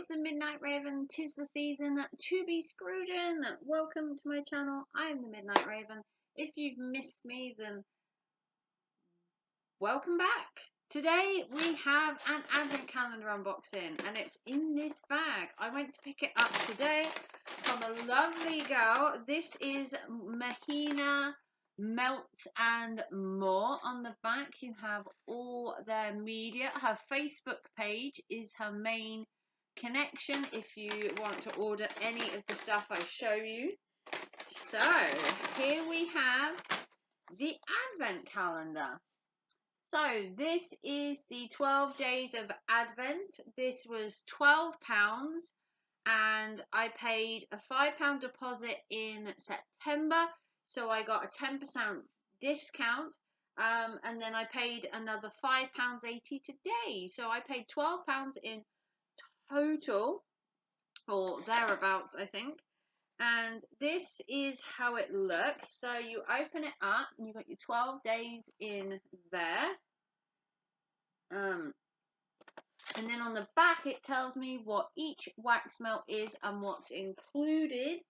it's the Midnight Raven. 'Tis the season to be Scrooging. Welcome to my channel. I'm the Midnight Raven. If you've missed me, then welcome back. Today we have an advent calendar unboxing, and it's in this bag. I went to pick it up today from a lovely girl. This is MAHINA Melt and More. On the back you have all their media. Her Facebook page is her main connection if you want to order any of the stuff I show you. So here we have the advent calendar. So this is the 12 days of Advent. This was £12 and I paid a £5 deposit in September, so I got a 10% discount, and then I paid another £5.80 today, so I paid £12 in total, or thereabouts I think. And this is how it looks. So you open it up and you've got your 12 days in there. And then on the back it tells me what each wax melt is and what's included.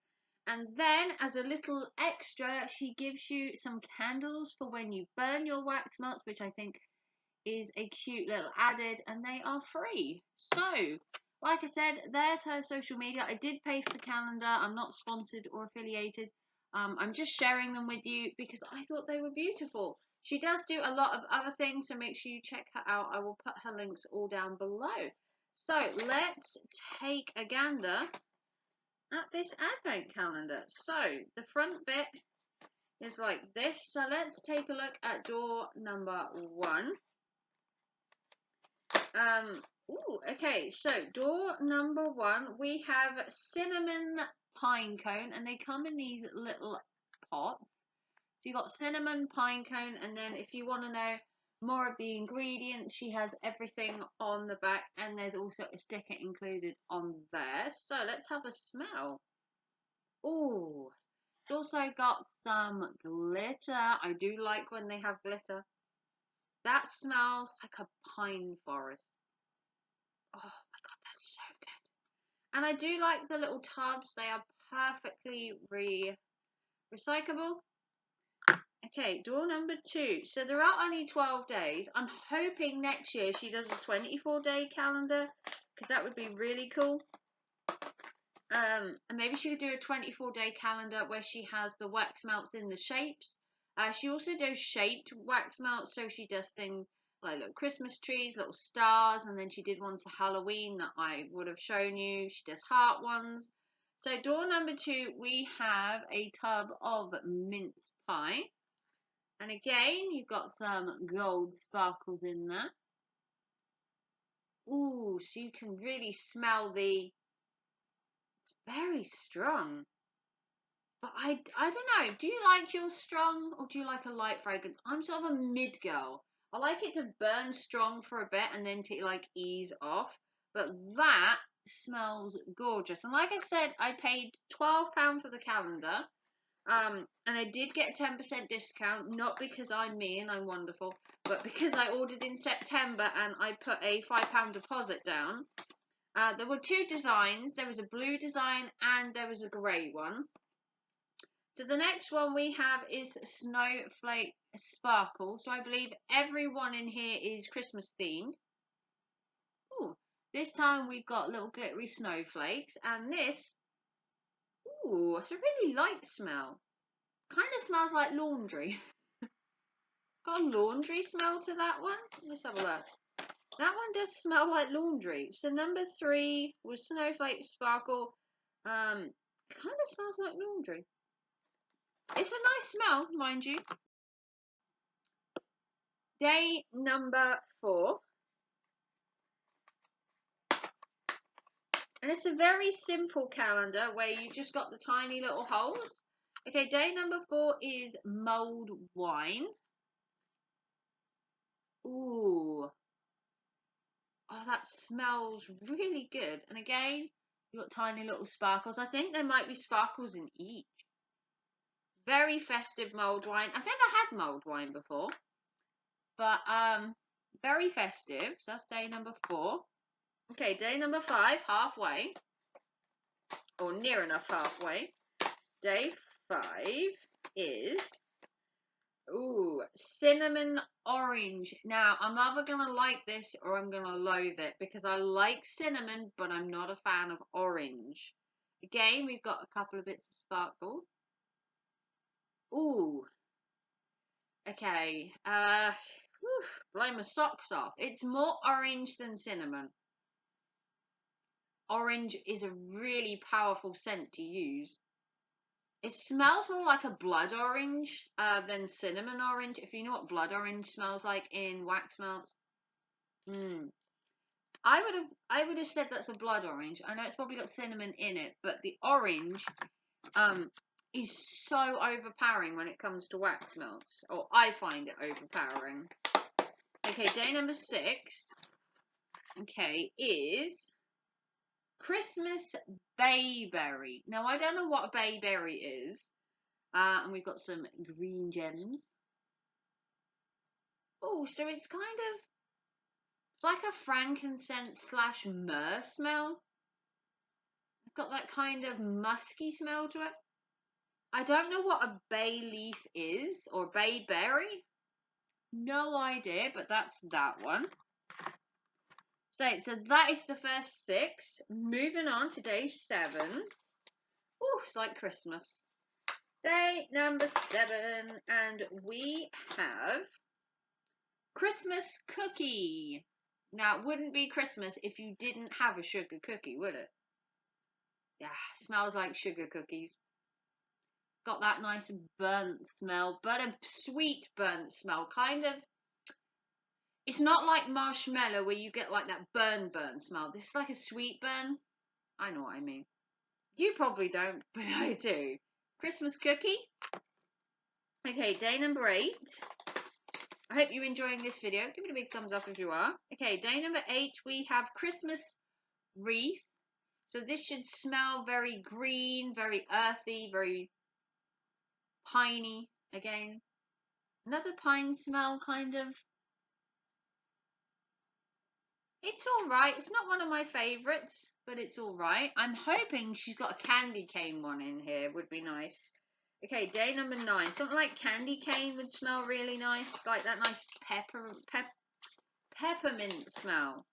And then as a little extra, she gives you some candles for when you burn your wax melts, which I think is a cute little added, and they are free. So like I said, there's her social media. I did pay for the calendar. I'm not sponsored or affiliated. I'm just sharing them with you because I thought they were beautiful. She does do a lot of other things, so make sure you check her out. I will put her links all down below. So let's take a gander at this advent calendar. So the front bit is like this. So let's take a look at door number 1. Okay, so door number 1, we have cinnamon pine cone, and they come in these little pots. So you got cinnamon pine cone, and then if you want to know more of the ingredients, she has everything on the back, and there's also a sticker included on there. So let's have a smell. Oh, it's also got some glitter. I do like when they have glitter. That smells like a pine forest. Oh my god, that's so good. And I do like the little tubs. They are perfectly recyclable. Okay, door number 2. So there are only 12 days. I'm hoping next year she does a 24-day calendar, because that would be really cool. And maybe she could do a 24-day calendar where she has the wax melts in the shapes. She also does shaped wax melts, so she does things like little Christmas trees, little stars, and then she did ones for Halloween that I would have shown you. She does heart ones. So door number 2, we have a tub of mince pie. And again, you've got some gold sparkles in there. Ooh, so you can really smell it's very strong. But I don't know, do you like yours strong or do you like a light fragrance? I'm sort of a mid girl. I like it to burn strong for a bit and then to like ease off. But that smells gorgeous. And like I said, I paid £12 for the calendar. And I did get a 10% discount, not because I'm me and I'm wonderful, but because I ordered in September and I put a £5 deposit down. There were 2 designs. There was a blue design and there was a grey one. So the next one we have is Snowflake Sparkle. So I believe everyone in here is Christmas themed. Ooh, this time we've got little glittery snowflakes, and this, ooh, it's a really light smell. Kind of smells like laundry. Got a laundry smell to that one. Let's have a look. That one does smell like laundry. So number 3 was Snowflake Sparkle. It kind of smells like laundry. It's a nice smell, mind you. Day number 4. And it's a very simple calendar where you just got the tiny little holes. Okay, day number 4 is mulled wine. Ooh. Oh, that smells really good. And again, you've got tiny little sparkles. I think there might be sparkles in each. Very festive mulled wine. I've never had mulled wine before. But very festive. So that's day number 4. Okay, day number 5, halfway. Or near enough halfway. Day 5 is, ooh, cinnamon orange. Now, I'm either going to like this or I'm going to loathe it because I like cinnamon, but I'm not a fan of orange. Again, we've got a couple of bits of sparkle. Ooh. Okay. Blow my socks off. It's more orange than cinnamon. Orange is a really powerful scent to use. It smells more like a blood orange than cinnamon orange. If you know what blood orange smells like in wax melts. I would have said that's a blood orange. I know it's probably got cinnamon in it, but the orange is so overpowering when it comes to wax melts. Or I find it overpowering. Okay, day number 6. Okay, is Christmas bayberry. Now I don't know what a bayberry is. And we've got some green gems. Oh, so it's like a frankincense / myrrh smell. It's got that kind of musky smell to it. I don't know what a bay leaf is or bayberry. No idea, but that's that one. So that is the first 6. Moving on to day 7. Oh, it's like Christmas. Day number 7, and we have Christmas cookie. Now, it wouldn't be Christmas if you didn't have a sugar cookie, would it? Yeah, smells like sugar cookies. Got that nice burnt smell, but a sweet burnt smell. Kind of, it's not like marshmallow where you get like that burn smell. This is like a sweet burn. I know what I mean. You probably don't, but I do. Christmas cookie. Okay, day number 8. I hope you're enjoying this video. Give it a big thumbs up if you are. Okay, day number 8, we have Christmas wreath. So this should smell very green, very earthy, very piney again. Another pine smell, kind of. It's alright. It's not one of my favourites, but it's alright. I'm hoping she's got a candy cane one in here. Would be nice. Okay, day number 9. Something like candy cane would smell really nice. Like that nice peppermint smell.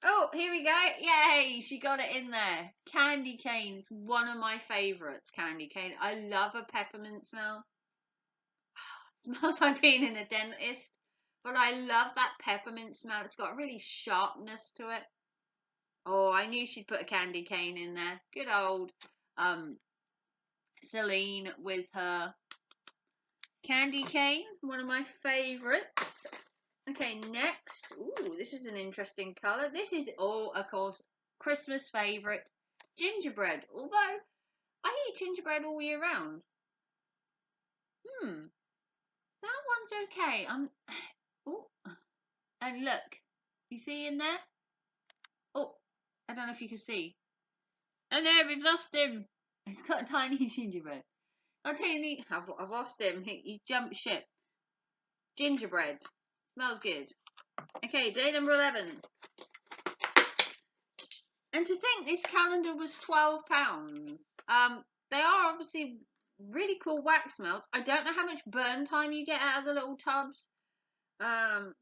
Oh, here we go. Yay, she got it in there. Candy cane's one of my favourites, candy cane. I love a peppermint smell. It smells like being in a dentist. But I love that peppermint smell. It's got a really sharpness to it. Oh, I knew she'd put a candy cane in there. Good old Celine with her candy cane. One of my favourites. Okay, next. Ooh, this is an interesting colour. This is, of course, Christmas favourite, gingerbread. Although, I eat gingerbread all year round. That one's okay. Oh, and look. You see in there? Oh, I don't know if you can see. Oh no, we've lost him. He's got a tiny gingerbread. I've lost him. He jumped ship. Gingerbread. Smells good. Okay, day number 11. And to think this calendar was £12. They are obviously really cool wax melts. I don't know how much burn time you get out of the little tubs.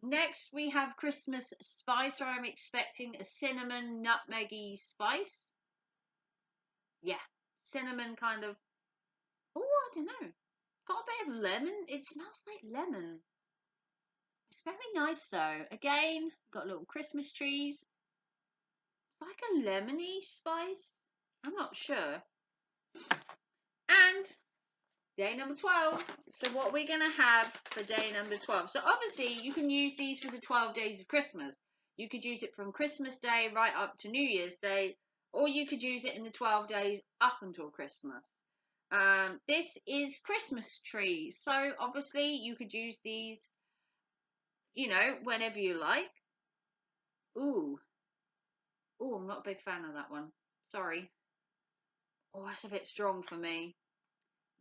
Next we have Christmas spice, or I'm expecting a cinnamon nutmeggy spice. Yeah, cinnamon kind of. Oh, I don't know. Got a bit of lemon. It smells like lemon. It's very nice though. Again, got little Christmas trees. Like a lemony spice. I'm not sure. And day number 12. So what we're going to have for day number 12. So obviously you can use these for the 12 days of Christmas. You could use it from Christmas Day right up to New Year's Day. Or you could use it in the 12 days up until Christmas. This is Christmas trees. So obviously you could use these, whenever you like. Ooh. Ooh, I'm not a big fan of that one. Sorry. Oh, that's a bit strong for me.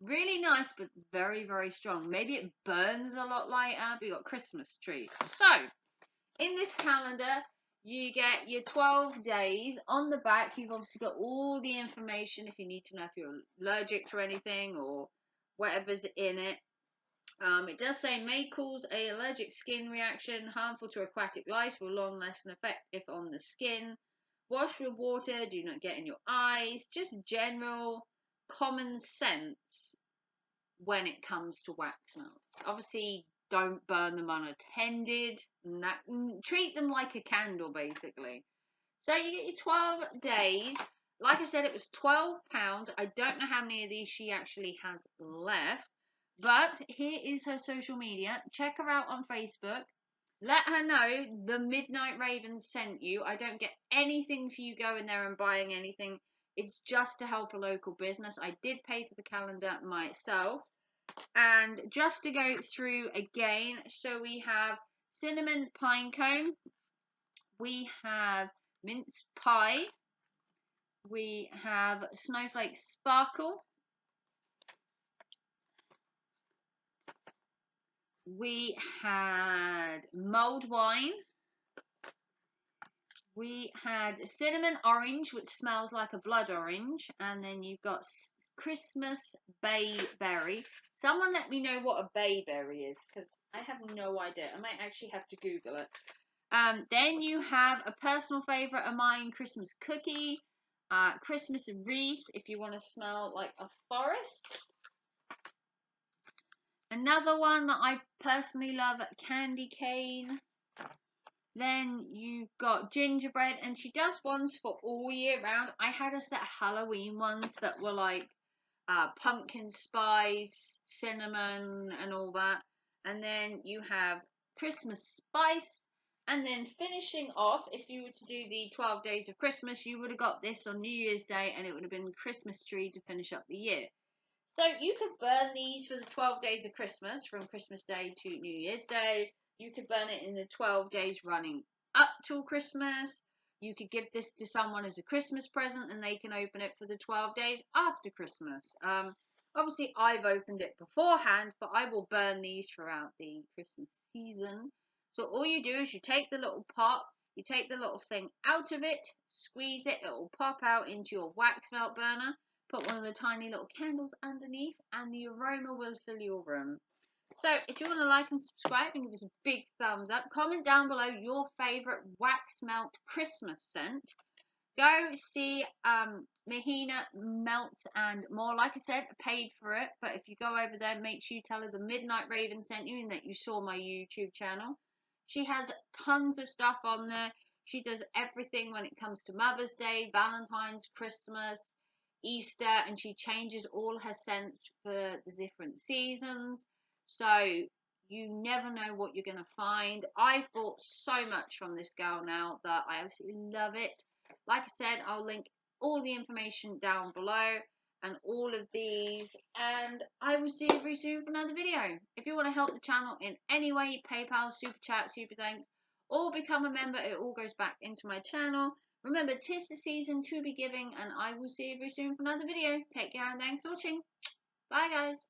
Really nice, but very, very strong. Maybe it burns a lot lighter, but you got Christmas tree. So, in this calendar, You get your 12 days. On the back, you've obviously got all the information if you need to know if you're allergic to anything or whatever's in it. It does say may cause a allergic skin reaction, harmful to aquatic life, will long lasting effect if on the skin. Wash with water, do not get in your eyes. Just general common sense when it comes to wax melts. Obviously, don't burn them unattended. Treat them like a candle, basically. So you get your 12 days. Like I said, it was £12. I don't know how many of these she actually has left. But here is her social media. Check her out on Facebook. Let her know the Midnight Raven sent you. I don't get anything for you going there and buying anything. It's just to help a local business. I did pay for the calendar myself. And just to go through again, so we have cinnamon pine cone. We have mince pie. We have snowflake sparkle. We had mulled wine. We had cinnamon orange, which smells like a blood orange. And then you've got Christmas bayberry. Someone let me know what a bayberry is, because I have no idea. I might actually have to Google it. Then you have a personal favourite of mine, Christmas cookie. Christmas wreath, if you want to smell like a forest. Another one that I personally love, candy cane. Then you've got gingerbread, and she does ones for all year round. I had a set of Halloween ones that were like pumpkin spice, cinnamon, and all that. And then you have Christmas spice. And then finishing off, if you were to do the 12 days of Christmas, you would have got this on New Year's Day, and it would have been Christmas tree to finish up the year. So you could burn these for the 12 days of Christmas, from Christmas Day to New Year's Day. You could burn it in the 12 days running up till Christmas. You could give this to someone as a Christmas present, and they can open it for the 12 days after Christmas. Obviously, I've opened it beforehand, but I will burn these throughout the Christmas season. So all you do is you take the little pot, you take the little thing out of it, squeeze it, it will pop out into your wax melt burner. Put one of the tiny little candles underneath, and the aroma will fill your room. So if you want to like and subscribe and give us a big thumbs up, comment down below your favourite wax melt Christmas scent. Go see MAHINA Melts and More. Like I said, I paid for it, but if you go over there, make sure you tell her the Midnight Raven sent you and that you saw my YouTube channel. She has tons of stuff on there. She does everything when it comes to Mother's Day, Valentine's, Christmas, Easter, and she changes all her scents for the different seasons. So you never know what you're going to find. I've bought so much from this girl now that I absolutely love it. Like I said, I'll link all the information down below and all of these, and I will see you very soon for another video. If you want to help the channel in any way, PayPal, Super Chat, Super Thanks, or become a member, it all goes back into my channel. Remember, 'tis the season to be giving, and I will see you very soon for another video. Take care and thanks for watching. Bye guys.